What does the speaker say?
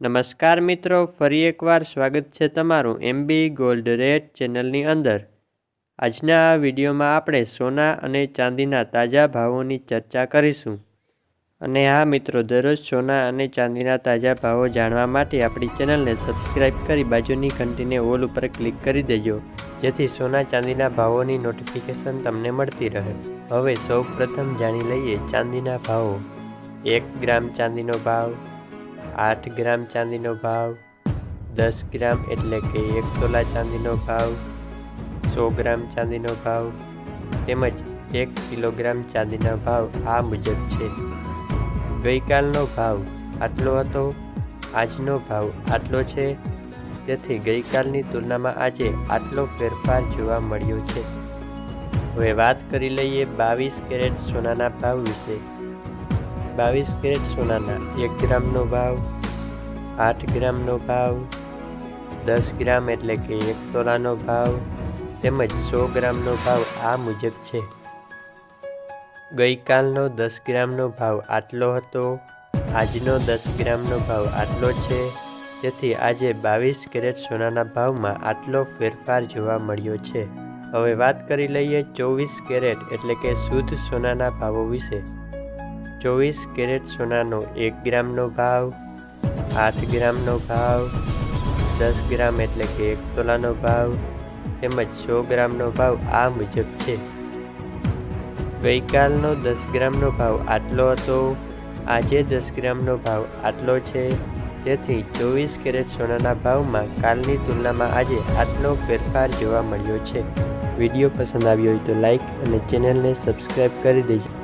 નમસ્કાર મિત્રો, ફરી એકવાર સ્વાગત છે તમારું એમબી ગોલ્ડ રેટ ચેનલની અંદર। આજના આ વિડીયોમાં આપણે સોના અને ચાંદીના તાજા ભાવોની ચર્ચા કરીશું। અને હા મિત્રો, દરરોજ સોના અને ચાંદીના તાજા ભાવો જાણવા માટે આપણી ચેનલને સબસ્ક્રાઇબ કરી બાજુની ઘંટીને ઓલ ઉપર ક્લિક કરી દેજો, જેથી સોના ચાંદીના ભાવોની નોટિફિકેશન તમને મળતી રહે। હવે સૌ પ્રથમ જાણી લઈએ ચાંદીના ભાવો। 1 ગ્રામ ચાંદીનો ભાવ, 8 ગ્રામ ચાંદીનો ભાવ, 10 ગ્રામ એટલે કે 1 તોલા ચાંદીનો ભાવ, 100 ગ્રામ ચાંદીનો ભાવ તેમજ 1 કિલોગ્રામ ચાંદીના ભાવ આ મુજબ છે। ગઈકાલનો ભાવ આટલો હતો, આજનો ભાવ આટલો છે, તેથી ગઈકાલની તુલનામાં આજે આટલો ફેરફાર જોવા મળ્યો છે। હવે વાત કરી લઈએ 22 કેરેટ સોનાના ભાવ વિશે। 22 કેરેટ સોનાના 1 ગ્રામનો ભાવ, 8 ગ્રામનો ભાવ, 10 ગ્રામ એટલે કે 1 તોલાનો ભાવ તેમજ 100 ગ્રામનો ભાવ આ મુજબ છે। ગઈકાલનો 10 ગ્રામનો ભાવ આટલો હતો, આજનો 10 ગ્રામનો ભાવ આટલો છે, તેથી આજે 22 કેરેટ સોનાના ભાવમાં આટલો ફેરફાર જોવા મળ્યો છે। હવે વાત કરી લઈએ 24 કેરેટ એટલે કે શુદ્ધ સોનાના ભાવો વિશે। 24 કેરેટ સોનાનો 1 ગ્રામનો ભાવ, 8 ગ્રામનો ભાવ, 10 ગ્રામ એટલે કે 1 તોલાનો ભાવ તેમજ 100 ગ્રામનો ભાવ આ મુજબ છે। ગઈકાલનો 10 ગ્રામનો ભાવ આટલો હતો, આજે 10 ગ્રામનો ભાવ આટલો છે, તેથી 24 કેરેટ સોનાના ભાવમાં કાલની તુલનામાં આજે આટલો ફેરફાર જોવા મળ્યો છે। વિડીયો પસંદ આવ્યો હોય તો લાઈક અને ચેનલને સબસ્ક્રાઈબ કરી દેજો।